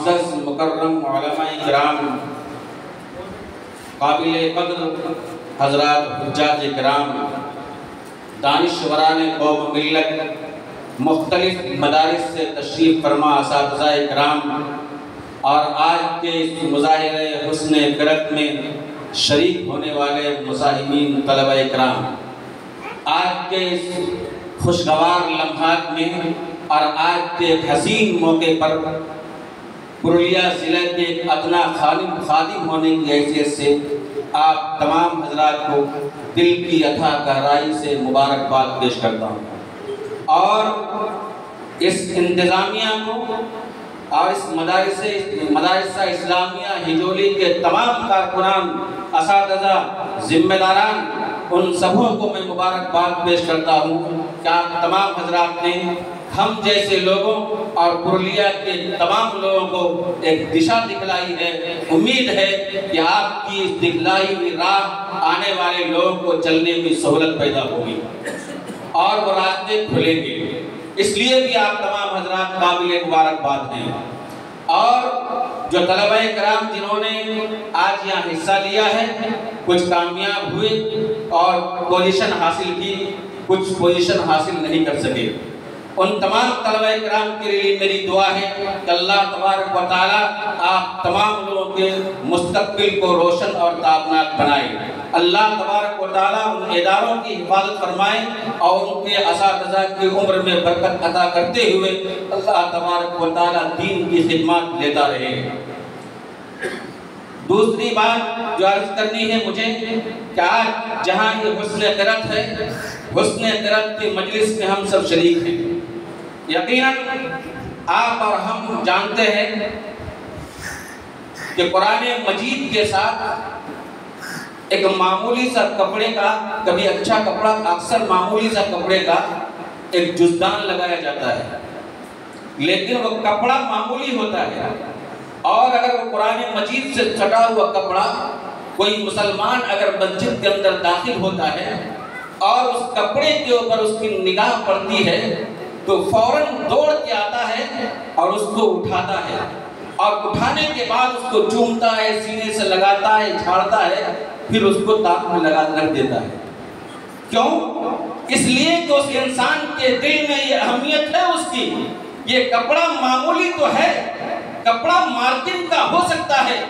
معزز مکرم علماء کرام، قابل قدر حضرات حجاج کرام، دانشوران قوم ملت، مختلف مدارس سے تشریف فرما اساتذہ کرام، اور آج کے اس مظاہرہ حسن کرت میں شریک ہونے والے مزاحمین طلبہ کرام، آج کے اس خوشگوار لمحات میں اور آج کے حسین موقع پر پرولیا ضلع کے ایک ادنا خادم ہونے کی حیثیت سے آپ تمام حضرات کو دل کی اتھا گہرائی سے مبارکباد پیش کرتا ہوں، اور اس انتظامیہ کو اور اس مدارس اسلامیہ ہجولی کے تمام کارکنان، اساتذہ، ذمہ داران، ان سبوں کو میں مبارکباد پیش کرتا ہوں کہ آپ تمام حضرات نے ہم جیسے لوگوں اور پرولیا کے تمام لوگوں کو ایک دشا دکھلائی ہے۔ امید ہے کہ آپ کی اس دکھلائی ہوئی راہ آنے والے لوگوں کو چلنے میں سہولت پیدا ہوگی اور وہ راستے کھلیں گے، اس لیے بھی آپ تمام حضرات قابل مبارکباد ہیں۔ اور جو طلبہ کرام جنہوں نے آج یہاں حصہ لیا ہے، کچھ کامیاب ہوئے اور پوزیشن حاصل کی، کچھ پوزیشن حاصل نہیں کر سکے، ان تمام طلبہ کرام کے لیے میری دعا ہے کہ اللہ تبارک و تعالیٰ آپ تمام لوگوں کے مستقبل کو روشن اور تابناک بنائے۔ اللہ تبارک و تعالیٰ ان اداروں کی حفاظت فرمائے اور ان کے اساتذہ کی عمر میں برکت عطا کرتے ہوئے اللہ تبارک و تعالیٰ دین کی خدمات لیتا رہے۔ دوسری بات جو عرض کرنی ہے مجھے کہ آج جہاں یہ حسن قرت ہے، حسن قرت کے مجلس میں ہم سب شریک ہیں۔ یقیناً آپ اور ہم جانتے ہیں کہ قرآن مجید کے ساتھ ایک معمولی سا کپڑے کا، کبھی اچھا کپڑا، اکثر معمولی سا کپڑے کا ایک جزدان لگایا جاتا ہے، لیکن وہ کپڑا معمولی ہوتا ہے، اور اگر وہ قرآن مجید سے سٹا ہوا کپڑا کوئی مسلمان اگر مسجد کے اندر داخل ہوتا ہے اور اس کپڑے کے اوپر اس کی نگاہ پڑتی ہے تو فوراً دوڑ کے آتا ہے اور اس کو اٹھاتا ہے، اور اٹھانے کے بعد اس کو چومتا ہے، سینے سے لگاتا ہے، جھاڑتا ہے، پھر اس کو تاق میں لگا رکھ دیتا ہے۔ کیوں؟ اس لیے کہ اس انسان کے دل میں یہ اہمیت ہے اس کی، یہ کپڑا معمولی تو ہے، کپڑا مارکن کا ہو سکتا ہے،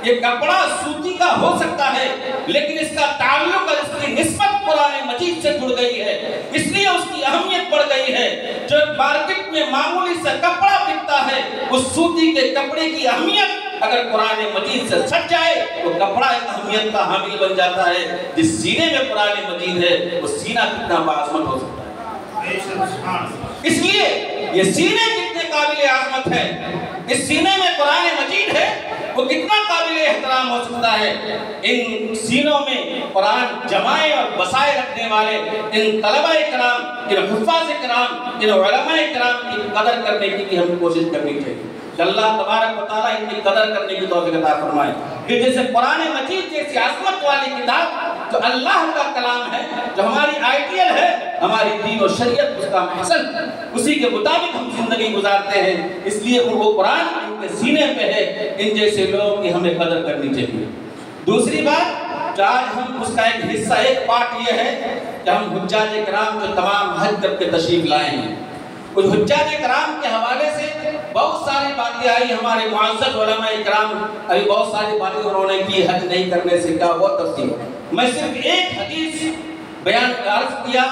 یہ کپڑا سوتی کا ہو سکتا ہے، لیکن اس کا تعلق اور اس کی نسبت قرآن مجید سے جڑ گئی ہے، اس لیے اس کی اہمیت بڑھ گئی ہے۔ جو مارکیٹ میں معمولی سا کپڑا بکتا ہے، اس سوتی کے کپڑے کی اہمیت اگر قرآن مجید سے سٹ جائے تو کپڑا ایک اہمیت کا حامل بن جاتا ہے۔ جس سینے میں قرآن مجید ہے وہ سینہ کتنا باعظمت ہو سکتا ہے، اس لیے یہ سینے کتنے قابل عظمت ہے، اس سینے میں قرآن مجید ہے وہ کتنا قابل احترام ہو سکتا ہے۔ ان سینوں میں قرآن جمائے اور بسائے رکھنے والے ان طلبہ کرام، ان حفاظ کرام، ان علماء کرام کی قدر کرنے کی بھی ہم کوشش کرنی چاہیے کہ اللہ تبارک و تعالیٰ ان کی قدر کرنے کی توفیق عطا فرمائے۔ کہ جیسے قرآن مجید جیسی عظمت والی کتاب جو اللہ کا کلام ہے، جو ہماری آئیڈیل ہے، ہماری دین و شریعت اس کا محسن، اسی کے مطابق ہم زندگی گزارتے ہیں، اس لیے وہ قرآن ان کے سینے پہ ہے، ان جیسے لوگوں کی ہمیں قدر کرنی چاہیے۔ دوسری بات جو آج ہم اس کا ایک حصہ، ایک پارٹ یہ ہے کہ ہم حجاج کرام جو تمام حج کر کے تشریف لائے ہیں، اس حجاج کرام کے حوالے سے بہت ساری باتیں آئی، ہمارے معزز علماء کرام ابھی بہت ساری باتیں انہوں نے کی، حج نہیں کرنے سے کیا وہ تفصیل۔ میں صرف ایک حدیث بیان عرض کیا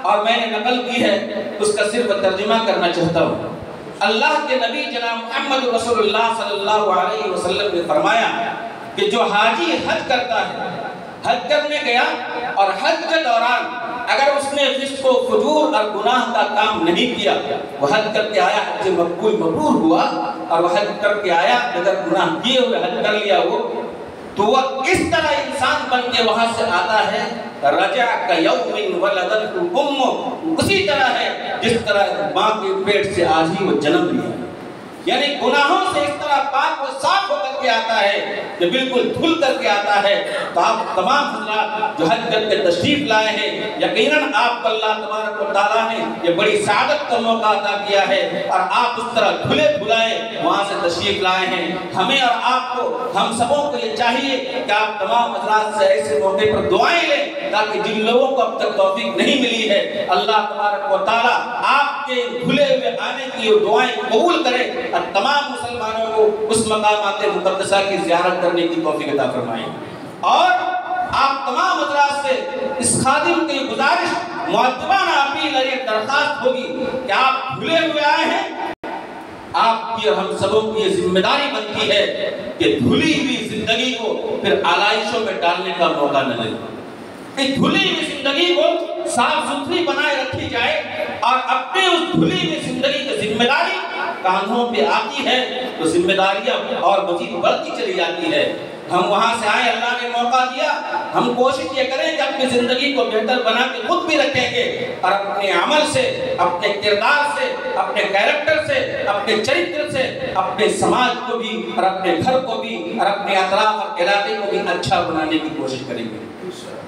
اور میں نے نقل کی ہے، اس کا صرف ترجمہ کرنا چاہتا ہوں۔ اللہ کے نبی جناب محمد رسول اللہ صلی اللہ علیہ وسلم نے فرمایا کہ جو حاجی حج کرتا ہے، حج کرنے گیا اور حج کے دوران اگر اس نے فسق و فجور اور گناہ کا کام نہیں کیا، وہ حج کر کے آیا، حج مقبول مبرور ہوا، اور وہ حج کر کے آیا اگر گناہ کیے ہوئے حج کر لیا وہ، تو وہ اس طرح انسان بن کے وہاں سے آتا ہے رجع کیوم ولدتہ امہ، اسی طرح ہے جس طرح ماں کے پیٹ سے آج ہی وہ جنم لیا، یعنی گناہوں سے اس طرح پاک و صاف ہو کر کے آتا ہے کہ بالکل دھل کر کے آتا ہے. تو آپ تمام حضرات جو حج کر کے تشریف لائے ہیں, یقیناً آپ کو اللہ تبارک و تعالیٰ نے یہ بڑی سعادت کا موقع عطا کیا ہے اور آپ اس طرح دھلے دھلائے وہاں سے تشریف لائے ہیں. ہمیں اور آپ کو, ہم سبوں کو یہ چاہیے کہ آپ تمام حضرات سے ایسے موقع پر دعائیں لیں تاکہ جن لوگوں کو اب تک توفیق نہیں ملی ہے, اللہ تبارک و تعالیٰ آپ کے دھلے ہوئے آنے کی وہ دعائیں قبول کرے اور تمام مسلمانوں کو اس مقامات مقدسہ کی زیارت کرنے کی توفیق عطا فرمائیں. اور آپ تمام حضرات سے اس خادم کی گزارش, مؤدبانہ اپیل اور یہ درخواست ہوگی کہ آپ دھلے ہوئے آئے ہیں, آپ کی اور ہم سبوں کی یہ ذمہ داری بنتی ہے کہ دھلی ہوئی زندگی کو پھر آلائشوں میں ڈالنے کا موقع نہ دیں. اس دھلی ہوئی زندگی کو صاف ستھری بنائے رکھی جائے اور اپنے اس دھلی ہوئی زندگی کی ذمہ داری کاندھوں پہ آتی ہے تو ذمہ داریاں اور مزید بڑھتی چلی جاتی ہے. ہم وہاں سے آئے, اللہ نے موقع دیا, ہم کوشش یہ کریں کہ اپنی زندگی کو بہتر بنا کے خود بھی رکھیں گے اور اپنے عمل سے, اپنے کردار سے, اپنے کیریکٹر سے, اپنے چرتر سے اپنے سماج کو بھی اور اپنے گھر کو بھی اور اپنے اطراف اور علاقے کو بھی اچھا بنانے کی کوشش کریں گے.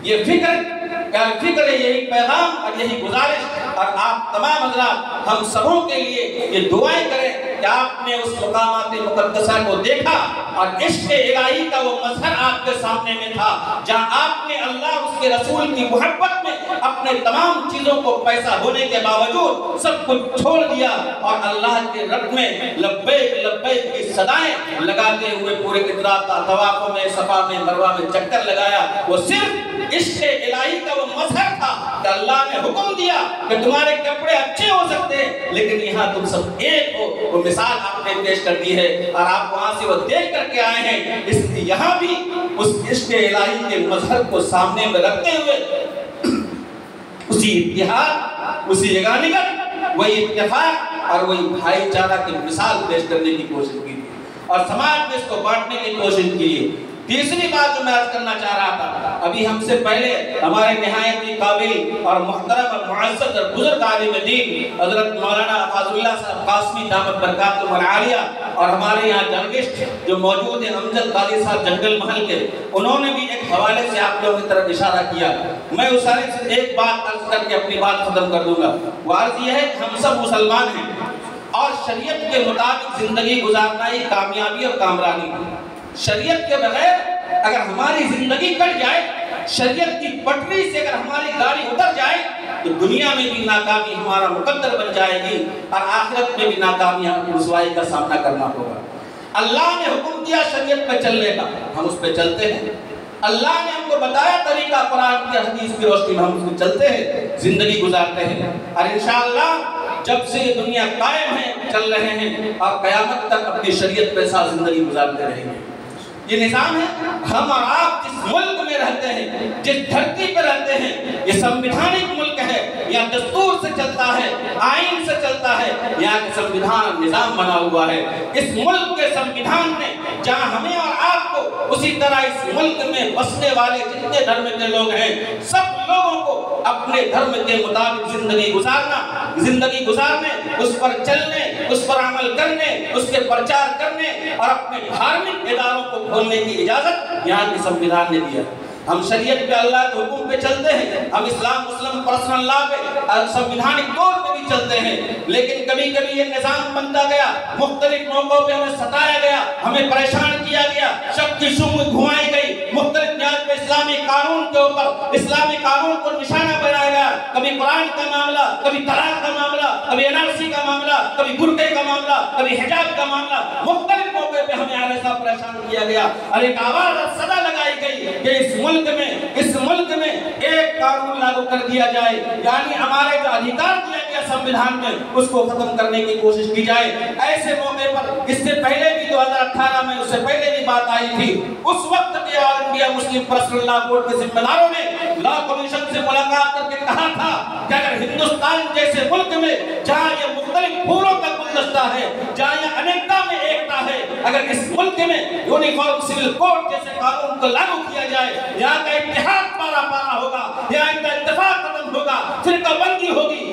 یہ فکر ہے, یہی پیغام اور یہی گزارش. اور آپ تمام حضرات ہم سبوں کے لیے یہ دعائیں کریں کہ آپ نے اس مقامات مقدسہ کو دیکھا اور عشق الہی کا وہ مظہر آپ کے سامنے میں تھا, جہاں آپ نے اللہ اس کے رسول کی محبت میں اپنے تمام چیزوں کو پیسہ ہونے کے باوجود سب کچھ چھوڑ دیا اور اللہ کے رب میں لبیک لبیک کی صدائیں لگاتے ہوئے پورے اطراف کا طوافوں میں, صفا میں, مروہ میں چکر لگایا. وہ صرف عشق الہی کا وہ مظہر تھا کہ اللہ نے حکم دیا کہ تمہارے کپڑے اچھے ہو سکتے ہیں لیکن یہاں تم سب ایک ہو. وہ مثال آپ نے پیش کر دی ہے اور آپ وہاں سے وہ دیکھ کر کے آئے ہیں. اس لیے یہاں بھی اس عشق الہی کے مظہر کو سامنے میں رکھتے ہوئے اسی اتحاد, اسی یگانگت, وہی اتفاق اور وہی بھائی چارہ کی مثال پیش کرنے کی کوشش کی اور سماج میں اس کو بانٹنے کی کوشش کی. تیسری بات جو میں عرض کرنا چاہ رہا تھا, ابھی ہم سے پہلے ہمارے نہایت ہی قابل اور محترم اور معزز اور بزرگ عالم دین حضرت مولانا فاضل اللہ صاحب قاسمی دامت برکاتہم العالیہ اور ہمارے یہاں جرگسٹ جو موجود ہیں امجد قادری صاحب جنگل محل کے, انہوں نے بھی ایک حوالے سے آپ لوگوں کی طرف اشارہ کیا. میں اس حوالے سے ایک بات عرض کر کے اپنی بات ختم کر دوں گا. وہ عرض یہ ہے کہ ہم سب مسلمان ہیں اور شریعت کے مطابق زندگی گزارنا ہی کامیابی اور کامرانی. شریعت کے بغیر اگر ہماری زندگی کٹ جائے, شریعت کی پٹری سے اگر ہماری گاڑی اتر جائے تو دنیا میں بھی ناکامی ہمارا مقدر بن جائے گی اور آخرت میں بھی ناکامی ہمیں رسوائی کا سامنا کرنا ہوگا. اللہ نے حکم دیا شریعت پہ چلنے کا, ہم اس پہ چلتے ہیں. اللہ نے ہم کو بتایا طریقہ قرآن کی حدیث کی روشنی میں, ہم اس پہ چلتے ہیں, زندگی گزارتے ہیں اور انشاءاللہ جب سے یہ دنیا قائم ہے چل رہے ہیں اور قیامت تک اپنی شریعت پہ ساتھ زندگی گزارتے رہیں گے. یہ نظام ہے. ہم اور آپ جس ملک میں رہتے ہیں, جس دھرتی پہ رہتے ہیں, یہ سمویدھانک ملک ہے, یہاں دستور سے چلتا ہے, آئین سے چلتا ہے, یہاں کے سمویدھان نظام بنا ہوا ہے. اس ملک کے سمویدھان نے جہاں ہمیں اور آپ کو اسی طرح اس ملک میں بسنے والے جتنے دھرم کے لوگ ہیں سب لوگوں کو اپنے دھرم کے مطابق زندگی گزارنے, اس پر چلنے, اس پر عمل کرنے, اس کے پرچار کرنے اور اپنے دھارمک اداروں کو کھولنے کی اجازت یہاں کے سمویدھان نے دیا. ہم شریعت پہ, اللہ کے حکم پہ چلتے ہیں, ہم اسلام مسلم پرسنل لا پہ سمویدھانک طور پہ بھی چلتے ہیں, لیکن کبھی کبھی یہ نظام بنتا گیا, مختلف موقعوں پہ ہمیں ستایا گیا, ہمیں پریشان کیا گیا, شک کی شبہ گھمائی گئی, مختلف جہات پہ اسلامی قانون کے اوپر اسلامی قانون کو نشانہ بنایا گیا. کبھی قرآن کا معاملہ, کبھی طلاق کا معاملہ, کبھی NRC کا معاملہ, کبھی برقعے کا معاملہ, کبھی حجاب کا معاملہ, مختلف موقع پہ ہمیں ایسا پریشان کیا گیا اور ایک آواز اور صدا لگائی گئی کہ اس ملک میں ایک قانون لاگو کر دیا جائے, یعنی ہمارے جو ادھیکار دیا گیا سمویدھان میں اس کو ختم کرنے کی کوشش کی جائے. ایسے موقع پر اس سے پہلے بھی 2018 میں, اس سے پہلے بھی بات آئی تھی. اس وقت کے آل انڈیا مسلم پرسنل لا بورڈ کے ذمہ داروں نے لا کمیشن سے ملاقات کر کے کہا تھا کہ اگر ہندوستان جیسے ملک میں جہاں یہ مختلف پھولوں کا گلدستہ ہے, جہاں یہ انیکتا میں ایکتا ہے, اگر اس ملک میں یونیفارم سول کوڈ جیسے قانون کو لاگو کیا جائے, یہاں کا اتحاد پارا پارا ہوگا, یہاں کا اتفاق ختم ہوگا, فرقہ بندی ہوگی,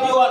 QR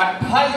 28